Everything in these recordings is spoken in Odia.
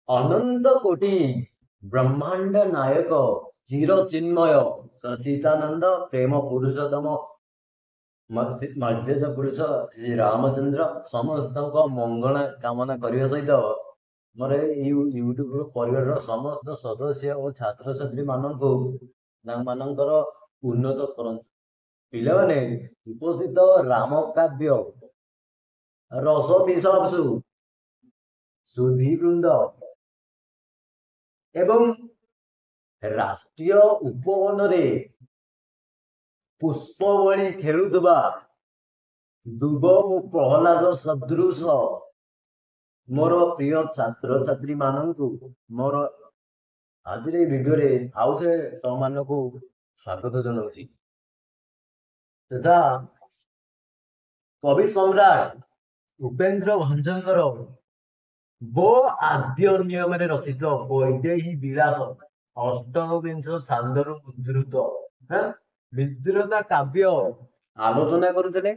ଅନନ୍ତ କୋଟି ବ୍ରହ୍ମାଣ୍ଡ ନାୟକ ଚିର ଚିନ୍ମୟ ସଚିତାନନ୍ଦ ପ୍ରେମ ପୁରୁଷୋତ୍ତମ ମର୍ଯାଦା ପୁରୁଷ ଶ୍ରୀ ରାମଚନ୍ଦ୍ର ସମସ୍ତଙ୍କ ମଙ୍ଗଳ କାମନା କରିବା ସହିତ ମୋର ଏଇ ୟୁଟ୍ୟୁବ ପରିବାରର ସମସ୍ତ ସଦସ୍ୟ ଓ ଛାତ୍ରଛାତ୍ରୀ ମାନଙ୍କୁ ତାଙ୍କମାନଙ୍କର ଉନ୍ନତ କରନ୍ତୁ। ପିଲାମାନେ ଉପସ୍ଥିତ ରାମ କାବ୍ୟ ରସ ବିଷାସୁ ସୁଧୀବୃନ୍ଦ ଏବଂ ରାଷ୍ଟ୍ରୀୟ ଉପବନରେ ପୁଷ୍ପବଳି ଖେଳୁଥିବା ଦୁବ ଓ ପ୍ରହ୍ଲାଦ ସଦୃଶ ମୋର ପ୍ରିୟ ଛାତ୍ରଛାତ୍ରୀ ମାନଙ୍କୁ ମୋର ଆଜିର ଏଇ ଭିଡିଓରେ ଆଉଥରେ ତମମାନଙ୍କୁ ସ୍ୱାଗତ ଜଣାଉଛି। ତଥା କବି ସମ୍ରାଟ ଉପେନ୍ଦ୍ର ଭଞ୍ଜଙ୍କର ବୋ ଆଦ୍ୟ ନିୟମରେ ରଚିତ ବୈଦେହୀ ବିଳାସ ଅଷ୍ଟବିଂଶ ଛାନ୍ଦରୁ ଉଦ୍ଧୃତ ବିଦ୍ରତା କାବ୍ୟ ଆଲୋଚନା କରୁଥିଲେ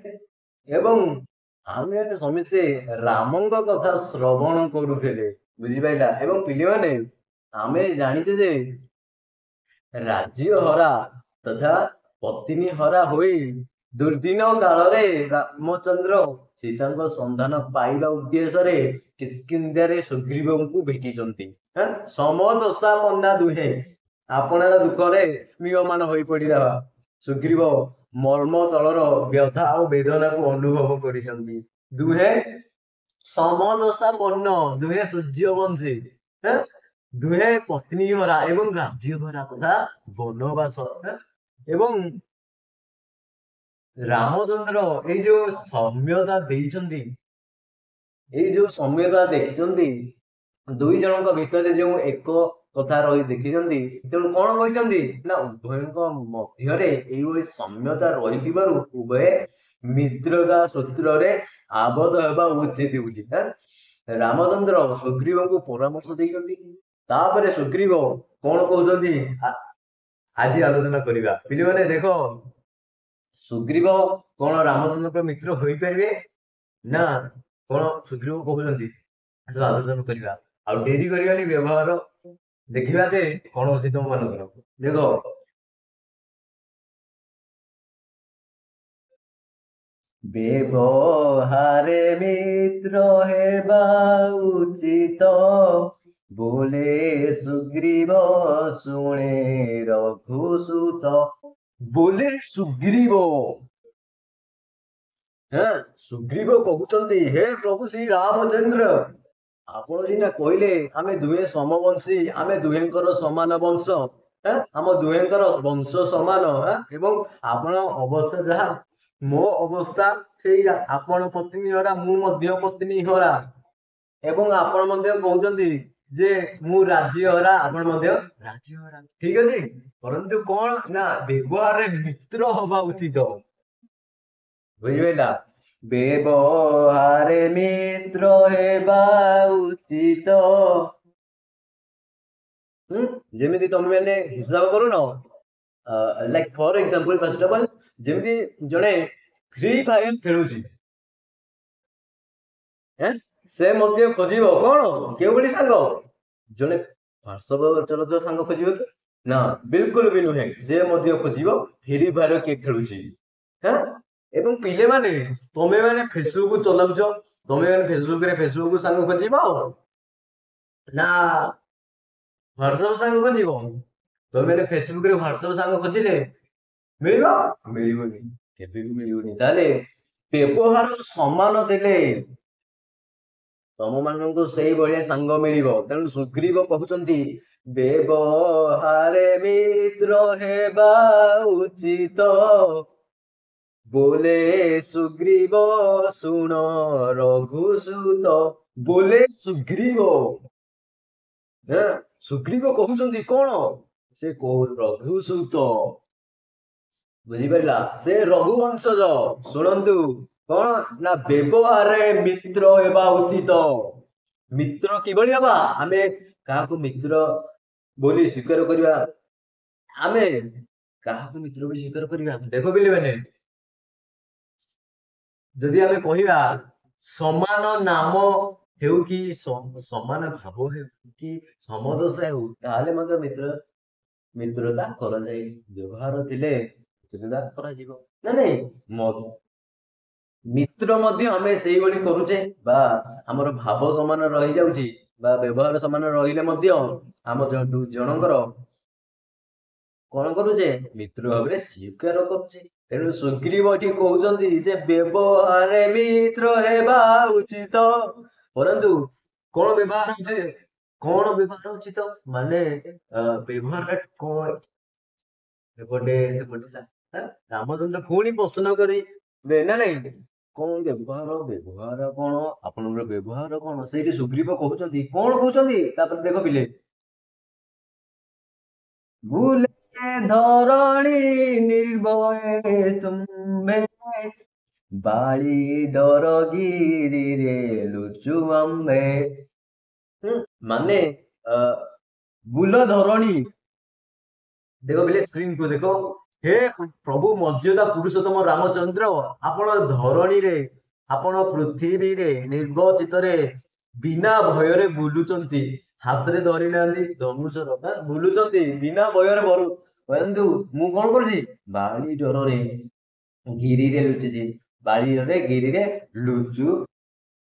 ଏବଂ ଆମେ ସମସ୍ତେ ରାମଙ୍କ କଥା ଶ୍ରବଣ କରୁଥିଲେ। ବୁଝିପାରିଲା? ଏବଂ ପିଲାମାନେ ଆମେ ଜାଣିଛେ ଯେ ରାଜ୍ୟ ହରା ତଥା ପତ୍ନୀ ହରା ହୋଇ ଦୁର୍ଦିନ କାଳରେ ରାମଚନ୍ଦ୍ର ସୀତାଙ୍କ ସନ୍ଧାନ ପାଇବା ଉଦ୍ଦେଶ୍ୟରେ କିଷ୍କିନ୍ଧ୍ୟାରେ ସୁଗ୍ରୀବଙ୍କୁ ଭେଟିଛନ୍ତି। ସମଦଶା ମନା ଦୁହେଁ ଆପଣାର ଦୁଃଖରେ ମିୟମାନ ହୋଇ ପଡିଲା ସୁଗ୍ରୀବ ମର୍ମ ତଳର ବ୍ୟଥା ଓ ବେଦନାକୁ ଅନୁଭବ କରିଛନ୍ତି। ଦୁହେଁ ସମଦଶା ପନ୍ନ, ଦୁହେଁ ସୂର୍ଯ୍ୟବଂଶୀ, ଦୁହେଁ ପତ୍ନୀ ହରା ଏବଂ ରାଜ୍ୟ ହରା ତଥା ବନବାସ ଏବଂ ରାମଚନ୍ଦ୍ର ଏଇ ଯୋଉ ସୌମ୍ୟତା ଦେଇଛନ୍ତି, ଏଇ ଯୋଉ ସୌମ୍ୟତା ଦେଖିଛନ୍ତି ଦୁଇ ଜଣଙ୍କ ଭିତରେ ଯେଉଁ ଏକ କଥା ରହି ଦେଖିଛନ୍ତି, ତେଣୁ କଣ କହିଛନ୍ତି ନା ଉଭୟଙ୍କ ମଧ୍ୟରେ ଏଇଭଳି ସୌମ୍ୟତା ରହିଥିବାରୁ ଉଭୟ ମିତ୍ରତା ସୂତ୍ରରେ ଆବଦ୍ଧ ହେବା ଉଚିତ ବୋଲି ରାମଚନ୍ଦ୍ର ସୁଗ୍ରୀବଙ୍କୁ ପରାମର୍ଶ ଦେଇଛନ୍ତି। ତାପରେ ସୁଗ୍ରୀବ କଣ କହୁଛନ୍ତି ଆଜି ଆଲୋଚନା କରିବା। ପିଲାମାନେ ଦେଖ, ସୁଗ୍ରୀବ କଣ ରାମଚନ୍ଦ୍ରଙ୍କ ମିତ୍ର ହୋଇପାରିବେ ନା କଣ ସୁଗ୍ରୀବ କହୁଛନ୍ତି ଆଲୋଚନା କରିବା। ଆଉ ଡେରି କରିବାନି, ବ୍ୟବହାର ଦେଖିବା ଯେ କଣ ଅଛି ତମ ମାନଙ୍କର। ଦେଖ, ବ୍ୟବହାରେ ମିତ୍ର ହେବା ଉଚିତ ବୋଲେ ସୁଗ୍ରୀବ ଶୁଣେ ରଘୁସୂତ ବୋଲେ ସୁଗ୍ରୀବ ସୁଗ୍ରୀବ କହୁଛନ୍ତି, ହେ ପ୍ରଭୁ ଶ୍ରୀ ରାମଚନ୍ଦ୍ର, ଆପଣ ସିନା କହିଲେ ଆମେ ଦୁହେଁ ସମବଂଶୀ, ଆମେ ଦୁହେଁଙ୍କର ସମାନ ବଂଶ, ଆମ ଦୁହେଁଙ୍କର ବଂଶ ସମାନ ଏବଂ ଆପଣ ଅବସ୍ଥା ଯାହା ମୋ ଅବସ୍ଥା ସେଇଆ, ଆପଣ ପତ୍ନୀ ହରା ମୁଁ ମଧ୍ୟ ପତ୍ନୀ ହରା ଏବଂ ଆପଣ ମଧ୍ୟ କହୁଛନ୍ତି ଯେ ମୁଁ ରାଜ୍ୟ ହରା, ଆପଣ ମଧ୍ୟ ରାଜ୍ୟ ହରା। ଠିକ ଅଛି, ପରନ୍ତୁ କଣ ନା ବ୍ୟବହାରରେ ମିତ୍ର ହବା ଉଚିତ। ବୁଝିପାରିଲା? ବ୍ୟବହାରେ ମିତ୍ର ହେବା ଉଚିତ। ଯେମିତି ତମେ ମାନେ ହିସାବ କରୁନ, like for example, first of all ଯେମିତି ଜଣେ ଫ୍ରି ଫାୟାର ଖେଳୁଛି, ସେ ମଧ୍ୟ ଖୋଜିବ କଣ କେଉଁଭଳି ସାଙ୍ଗ, ଜଣେ ହ୍ୱାଟ୍ସଆପ ଚଲଉଥିବା ସାଙ୍ଗ ଖୋଜିବ କି ନା? ବିଲକୁଲ ବି ନୁହେଁ। ସେ ମଧ୍ୟ ଖୋଜିବ ଫ୍ରି ଫାୟାର କିଏ ଖେଳୁଛି। ଏବଂ ପିଲାମାନେ ତମେ ମାନେ ଫେସବୁକ ଚଲାଉଛ, ତମେ ମାନେ ଫେସବୁକ ସାଙ୍ଗ ଖୋଜିବ ନା ହ୍ୱାଟ୍ସଆପ ସାଙ୍ଗ ଖୋଜିବ? ତମେ ମାନେ ଫେସବୁକରେ ହ୍ୱାଟ୍ସଆପ ସାଙ୍ଗ ଖୋଜିଲେ ମିଳିବ? ମିଳିବନି, କେବେ ବି ମିଳିବନି। ତାହେଲେ ବ୍ୟବହାର ସମାନ ଥିଲେ ତମ ମାନଙ୍କୁ ସେଇଭଳିଆ ସାଙ୍ଗ ମିଳିବ। ତେଣୁ ସୁଗ୍ରୀବ କହୁଛନ୍ତି ବ୍ୟବହାରେ ମିତ୍ର ହେବା ଉଚିତ ବୋଲେ ସୁଗ୍ରୀବ ଶୁଣ ରଘୁସୂତ ବୋଲେ ସୁଗ୍ରୀବ। ସୁଗ୍ରୀବ କହୁଛନ୍ତି କଣ, ସେ ରଘୁସୂତ। ବୁଝିପାରିଲା? ସେ ରଘୁବଂଶଜ। ଶୁଣନ୍ତୁ କଣ ନା ବ୍ୟବହାରରେ ମିତ୍ର ହେବା ଉଚିତ। ମିତ୍ର କିଭଳି ହବା? ଆମେ କାହାକୁ ମିତ୍ର ବୋଲି ସ୍ୱୀକାର କରିବା, ଆମେ କାହାକୁ ମିତ୍ର ବୋଲି ସ୍ୱୀକାର କରିବା। ଦେଖ ପିଲାମାନେ, ଯଦି ଆମେ କହିବା ସମାନ ନାମ ହେଉ କି ସମାନ ଭାବ ହେଉ କି ସମଦଶା ହେଉ ତାହେଲେ ମଧ୍ୟ ମିତ୍ରତା କରାଯାଏ। ବ୍ୟବହାର ଥିଲେ ମିତ୍ରତା କରାଯିବ ନା ନାଇଁ। ମିତ୍ର ମଧ୍ୟ ଆମେ ସେଇଭଳି କରୁଛେ ବା ଆମର ଭାବ ସମାନ ରହିଯାଉଛି ବା ବ୍ୟବହାର ସମାନ ରହିଲେ ମଧ୍ୟ ଆମ ଜଣଙ୍କର କଣ କରୁଛେ ମିତ୍ର ଭାବରେ ସ୍ୱୀକାର କରୁଛେ। ତେଣୁ ସୁଗ୍ରୀବ ଏଠି କହୁଛନ୍ତି ଯେ ବ୍ୟବହାରେ ମିତ୍ର ହେବା ଉଚିତ। ପରନ୍ତୁ କଣ ବ୍ୟବହାର ହଉଛି, କଣ ବ୍ୟବହାର ଉଚିତ ମାନେ ବ୍ୟବହାର କଣ ଏପଟେ ସେପଟେ ରାମଚନ୍ଦ୍ର ପୁଣି ପ୍ରଶ୍ନ କରିବେ ନା ନାଇଁ, କଣ ବ୍ୟବହାର କଣ ଆପଣଙ୍କର ବ୍ୟବହାର କଣ? ସେଇଠି ସୁଗ୍ରୀବ କହୁଛନ୍ତି, କଣ କହୁଛନ୍ତି ତାପରେ ଦେଖ ପିଲେ, ଭୁଲେ ଧରଣୀ ନିର୍ଭୟ ତୁମ୍ଭେ ବାଳି ଡର ଗିରିରେ ଲୁଚୁ ଆମ୍ଭେ। ମାନେ ବୁଲ ଧରଣୀ, ଦେଖ ପିଲେ ସ୍କ୍ରିନ୍ କୁ ଦେଖ, ହେ ପ୍ରଭୁ ମର୍ଯ୍ୟାଦା ପୁରୁଷୋତ୍ତମ ରାମଚନ୍ଦ୍ର, ଆପଣ ଧରଣୀରେ ଆପଣ ପୃଥିବୀରେ ନିର୍ବାଚିତରେ ବିନା ଭୟରେ ବୁଲୁଛନ୍ତି, ହାତରେ ଧରି ନାହାନ୍ତି ଧନୁଷର, ବୁଲୁଛନ୍ତି ବିନା ଭୟରେ ବରନ୍ତୁ ମୁଁ କଣ କରୁଛି ବାଳି ଡରରେ ଗିରିରେ ଲୁଚିଛି, ବାଳି ଡରରେ ଗିରିରେ ଲୁଚୁ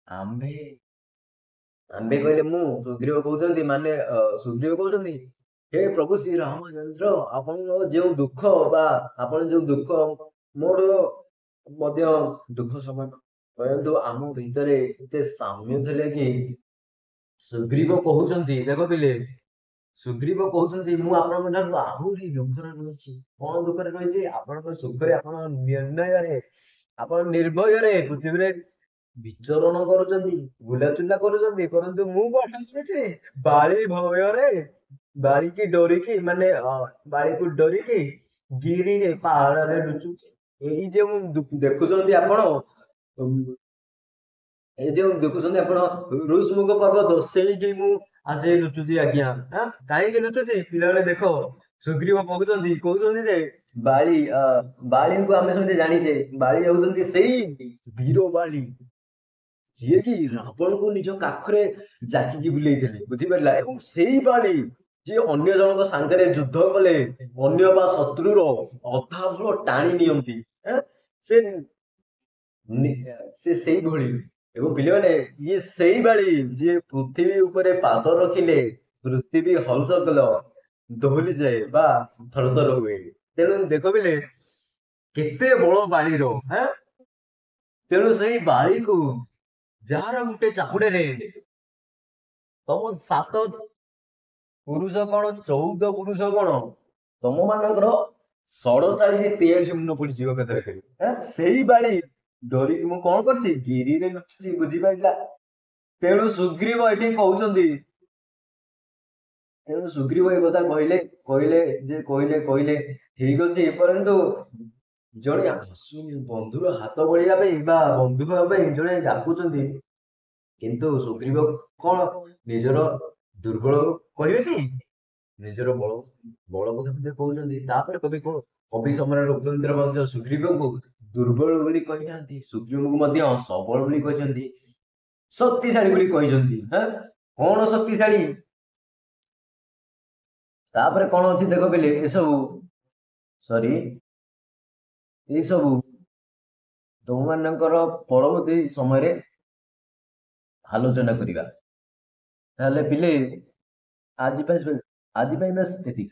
ଆମ୍ଭେ। ଆମ୍ଭେ କହିଲେ ମୁଁ, ସୁଗ୍ରୀବ କହୁଛନ୍ତି ମାନେ ସୁଗ୍ରୀବ କହୁଛନ୍ତି ହେ ପ୍ରଭୁ ଶ୍ରୀ ରାମଚନ୍ଦ୍ର, ଆପଣଙ୍କ ଯେଉଁ ଦୁଃଖ ବା ଆପଣ ଯୋଉ ଦୁଃଖ ମୋର ମଧ୍ୟ ଦୁଃଖ ସମାନ, ପରନ୍ତୁ ଆମ ଭିତରେ ଏତେ ସାମ୍ୟ ଥିଲେ କି ସୁଗ୍ରୀବ କହୁଛନ୍ତି, ଦେଖ ପିଲେ ସୁଗ୍ରୀବ କହୁଛନ୍ତି ମୁଁ ଆପଣଙ୍କ ଠାରୁ ଆହୁରି ଦୁଃଖରେ ରହିଛି। କଣ ଦୁଃଖରେ ରହିଛି? ଆପଣଙ୍କ ସୁଖରେ ଆପଣ ନିର୍ଣ୍ଣୟରେ ଆପଣ ନିର୍ଭୟରେ ପୃଥିବୀରେ ବିଚରଣ କରୁଛନ୍ତି, ବୁଲାଚୁଲା କରୁଛନ୍ତି, ପରନ୍ତୁ ମୁଁ କଣ କରୁଛି ବାଳି ଭୟରେ, ବାଳିକି ଡରିକି ମାନେ ବାଳିକୁ ଡରିକି ଗିରିରେ ପାହାଡରେ ଲୁଚୁଛି। ଏଇ ଯେଉଁ ଦେଖୁଛନ୍ତି ଆପଣ, ଏଇ ଯୋଉ ଦେଖୁଛନ୍ତି ଆପଣ ଋଷମୁଖ ପର୍ବତ, ସେଇଠି ମୁଁ ଆସି ଲୁଚୁଛି ଆଜ୍ଞା। କାହିଁକି ଲୁଚୁଛି ପିଲାମାନେ ଦେଖ, ସୁଗ୍ରୀବ କହୁଛନ୍ତି ଯେ ବାଳିଙ୍କୁ ଆମେ ସମସ୍ତେ ଜାଣିଛେ, ବାଳି ହେଉଛନ୍ତି ସେଇ ବୀର ବାଳି ଯିଏକି ରାବଣକୁ ନିଜ କାଖରେ ଜାକିକି ବୁଲେଇଥିଲେ, ବୁଝିପାରିଲା। ଏବଂ ସେଇ ବାଳି ଯିଏ ଅନ୍ୟ ଜଣଙ୍କ ସାଙ୍ଗରେ ଯୁଦ୍ଧ କଲେ ଅନ୍ୟ ବା ଶତ୍ରୁର ଅଧା ଅଂଶ ଟାଣି ନିଅନ୍ତି, ସେ ସେ ସେଇଭଳି। ଏବଂ ପିଲାମାନେ ଇଏ ସେଇ ବାଳି ଯିଏ ପୃଥିବୀ ଉପରେ ପାଦ ରଖିଲେ ପୃଥିବୀ ହଲଚଲ ଦୋହଲିଯାଏ ବା ଥରଥର ହୁଏ। ତେଣୁ ଦେଖ ପିଲେ କେତେ ବଳ ବାଳିର, ତେଣୁ ସେଇ ବାଳିକୁ ଯାହାର ଗୋଟେ ଚାପୁଡେରେ ତମ 7 ପୁରୁଷ କଣ 14 ପୁରୁଷ କଣ ତମ ମାନଙ୍କର 47-43 ମୁଣ୍ଡ ପଡିଯିବ କେତେବେଳେ। ସେଇ ବାଳି ଡରିକି ମୁଁ କଣ କରିଛି ଗିରିରେ ଲୁଚିଛି, ବୁଝିପାରିଲା। ତେଣୁ ସୁଗ୍ରୀବ ଏଠି କହୁଛନ୍ତି, ତେଣୁ ସୁଗ୍ରୀବ ଏ କଥା କହିଲେ ଠିକ ଅଛି, ପରନ୍ତୁ ଜଣେ ଆସୁନି ବନ୍ଧୁର ହାତ ବଢିବା ପାଇଁ ବା ବନ୍ଧୁ ହେବା ପାଇଁ ଜଣେ ଡାକୁଛନ୍ତି, କିନ୍ତୁ ସୁଗ୍ରୀବ କଣ ନିଜର ଦୁର୍ବଳ କହିବେ କି ନିଜର ବଳ କଥା କହୁଛନ୍ତି। ତାପରେ କବି ସମ୍ରାଟ ଉପେନ୍ଦ୍ର ମଧ୍ୟ ସୁଗ୍ରୀବଙ୍କୁ ଦୁର୍ବଳ ବୋଲି କହିନାହାନ୍ତି, ସୁଗ୍ରୀବଙ୍କୁ ମଧ୍ୟ ସବଳ ବୋଲି କହିଛନ୍ତି, ଶକ୍ତିଶାଳୀ ବୋଲି କହିଛନ୍ତି। କଣ ଶକ୍ତିଶାଳୀ? ତାପରେ କଣ ଅଛି ଦେଖ ପିଲେ, ଏସବୁ ତମ ମାନଙ୍କର ପରବର୍ତ୍ତୀ ସମୟରେ ଆଲୋଚନା କରିବା। ତାହେଲେ ପିଲେ ଆଜି ପାଇଁ ବାସ୍ ଏତିକି।